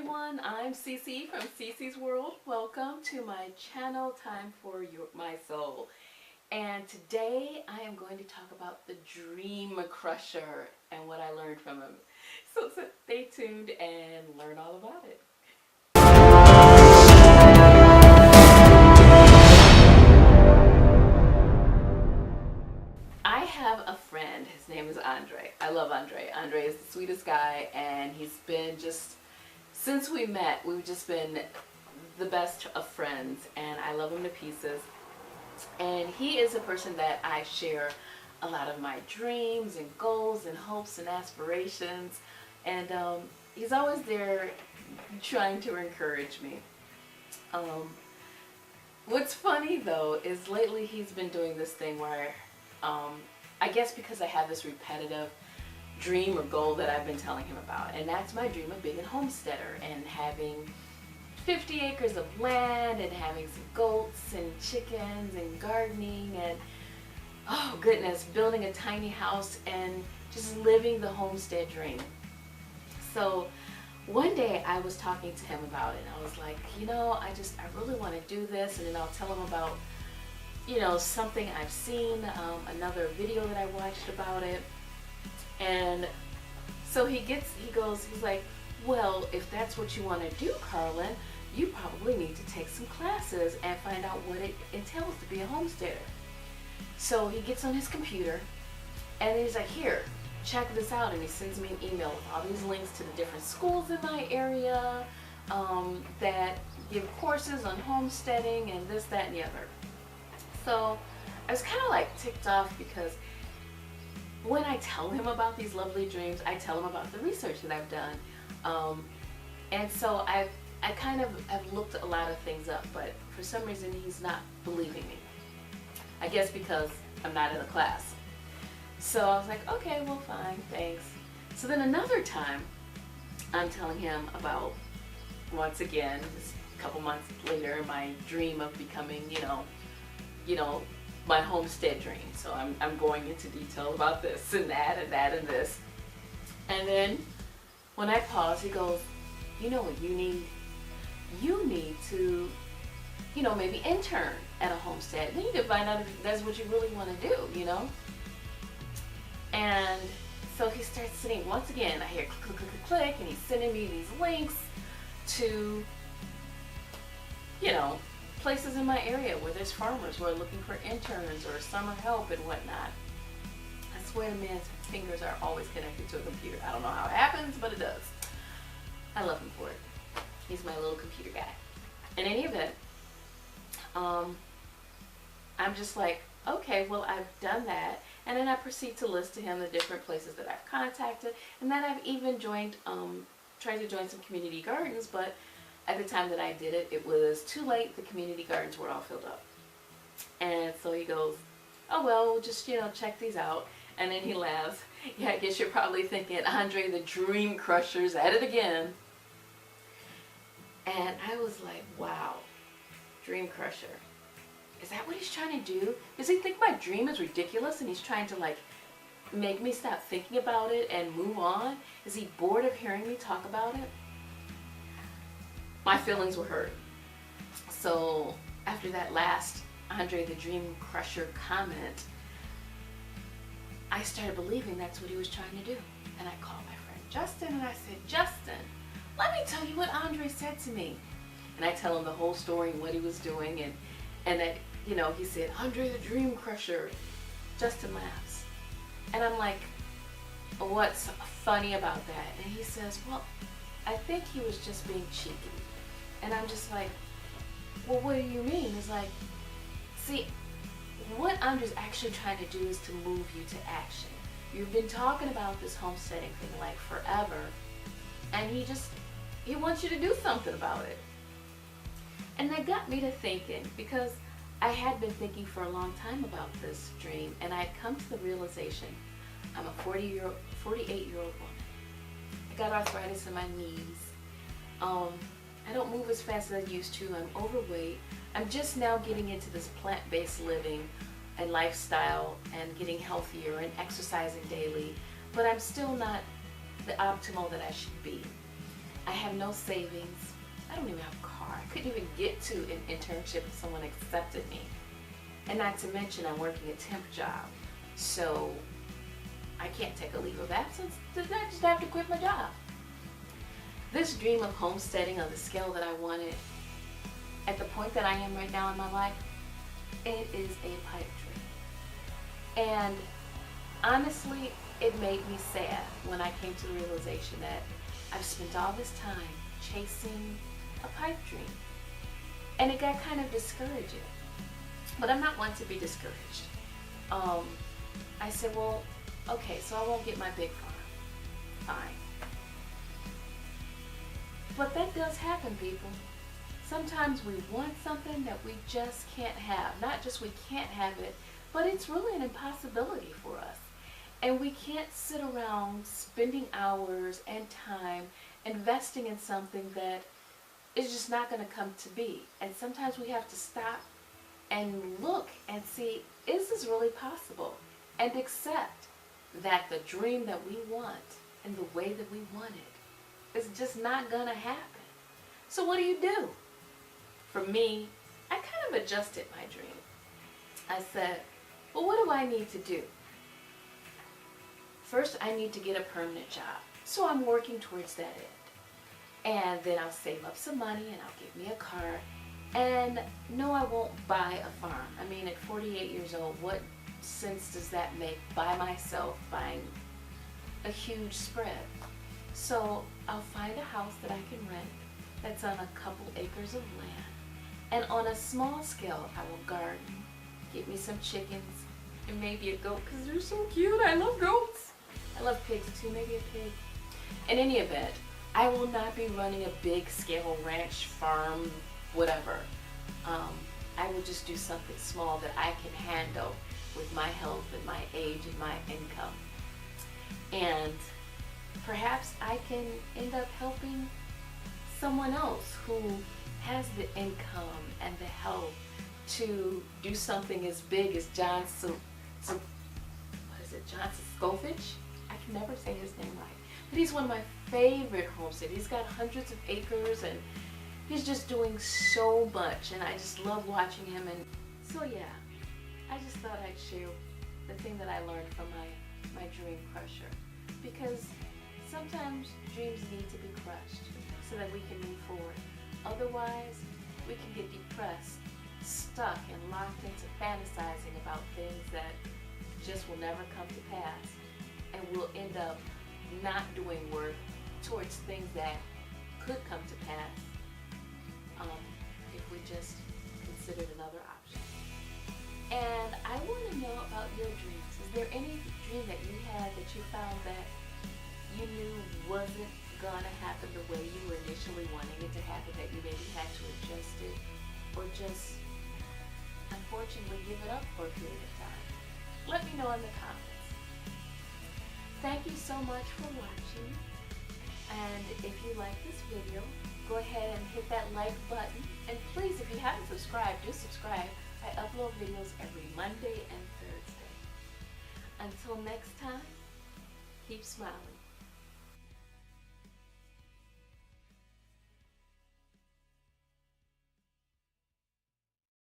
everyone, I'm Ciecie from Cicie's World. Welcome to my channel, Time for My Soul. And today I am going to talk about the Dream Crusher and what I learned from him. So stay tuned and learn all about it. I have a friend, his name is Andre. I love Andre. Andre is the sweetest guy, and he's been since we met, we've just been the best of friends, and I love him to pieces. And he is a person that I share a lot of my dreams and goals and hopes and aspirations, and he's always there trying to encourage me. What's funny though is lately he's been doing this thing where I guess because I have this repetitive dream or goal that I've been telling him about, and that's my dream of being a homesteader and having 50 acres of land and having some goats and chickens and gardening and, oh goodness, building a tiny house and just living the homestead dream. So one day I was talking to him about it, and I was like, I really want to do this, and then I'll tell him about something I've seen, another video that I watched about it. And so he's like, well, if that's what you want to do, Carlon, you probably need to take some classes and find out what it entails to be a homesteader. So he gets on his computer and he's like, here, check this out. And he sends me an email with all these links to the different schools in my area that give courses on homesteading and this, that, and the other. So I was kind of like ticked off because when I tell him about these lovely dreams, I tell him about the research that I've done. And so I kind of have looked a lot of things up, but for some reason he's not believing me. I guess because I'm not in a class. So I was like, okay, well fine, thanks. So then another time I'm telling him about, once again, just a couple months later, my dream of becoming, my homestead dream. So I'm going into detail about this and that and that and this. And then when I pause, he goes, you know what you need? You need to, maybe intern at a homestead. Then you can find out if that's what you really want to do, And so he starts sitting, once again, I hear click, click, click, click, click, and he's sending me these links to, places in my area where there's farmers who are looking for interns or summer help and whatnot. I swear to man's fingers are always connected to a computer. I don't know how it happens, but it does. I love him for it. He's my little computer guy. In any event, I'm just like, okay, well, I've done that. And then I proceed to list to him the different places that I've contacted, and then I've even joined, tried to join some community gardens, but at the time that I did it, it was too late. The community gardens were all filled up. And so he goes, oh, well, we'll just, check these out. And then he laughs. Yeah, I guess you're probably thinking, Andre, the Dream Crusher's at it again. And I was like, wow, Dream Crusher. Is that what he's trying to do? Does he think my dream is ridiculous and he's trying to make me stop thinking about it and move on? Is he bored of hearing me talk about it? My feelings were hurt. So after that last Andre the Dream Crusher comment, I started believing that's what he was trying to do. And I called my friend Justin and I said, Justin, let me tell you what Andre said to me. And I tell him the whole story and what he was doing, and that, he said, Andre the Dream Crusher. Justin laughs. And I'm like, what's funny about that? And he says, well, I think he was just being cheeky. And I'm just like, well, what do you mean? He's like, see, what Andre's actually trying to do is to move you to action. You've been talking about this homesteading thing forever, and he wants you to do something about it. And that got me to thinking, because I had been thinking for a long time about this dream, and I had come to the realization, I'm a 48-year-old woman. I got arthritis in my knees. I don't move as fast as I used to. I'm overweight. I'm just now getting into this plant-based living and lifestyle and getting healthier and exercising daily, but I'm still not the optimal that I should be. I have no savings. I don't even have a car. I couldn't even get to an internship if someone accepted me. And not to mention I'm working a temp job. So I can't take a leave of absence. I just have to quit my job. This dream of homesteading on the scale that I wanted, at the point that I am right now in my life, it is a pipe dream. And honestly, it made me sad when I came to the realization that I've spent all this time chasing a pipe dream. And it got kind of discouraging. But I'm not one to be discouraged. I said, well, okay, so I won't get my big farm. Fine. But that does happen, people. Sometimes we want something that we just can't have. Not just we can't have it, but it's really an impossibility for us. And we can't sit around spending hours and time investing in something that is just not going to come to be. And sometimes we have to stop and look and see, is this really possible? And accept that the dream that we want and the way that we want it is just not going to happen. So what do? For me, I kind of adjusted my dream. I said, well, what do I need to do? First, I need to get a permanent job. So I'm working towards that end. And then I'll save up some money and I'll get me a car. And no, I won't buy a farm. I mean, at 48 years old, what sense does that make by myself, buying a huge spread? So I'll find a house that I can rent that's on a couple acres of land. And on a small scale, I will garden, get me some chickens, and maybe a goat, because they're so cute. I love goats. I love pigs too, maybe a pig. In any event, I will not be running a big scale ranch, farm, whatever. I will just do something small that I can handle with my health and my age and my income. And perhaps I can end up helping someone else who has the income and the health to do something as big as John Scovich? I can never say his name right. But he's one of my favorite homesteads. He's got hundreds of acres and he's just doing so much, and I just love watching him. And so yeah, I just thought I'd share the thing that I learned from my dream crusher, because sometimes dreams need to be crushed so that we can move forward. Otherwise, we can get depressed, stuck, and locked into fantasizing about things that just will never come to pass, and we'll end up not doing work towards things that could come to pass if we just considered another option. And I want to know about your dreams. Is there any dream that you had that you found that you knew wasn't gonna happen the way you were initially wanting it to happen, that you maybe had to adjust it, or just unfortunately give it up for a period of time? Let me know in the comments. Thank you so much for watching, and if you like this video, go ahead and hit that like button, and please, if you haven't subscribed, do subscribe. I upload videos every Monday and Thursday. Until next time, keep smiling.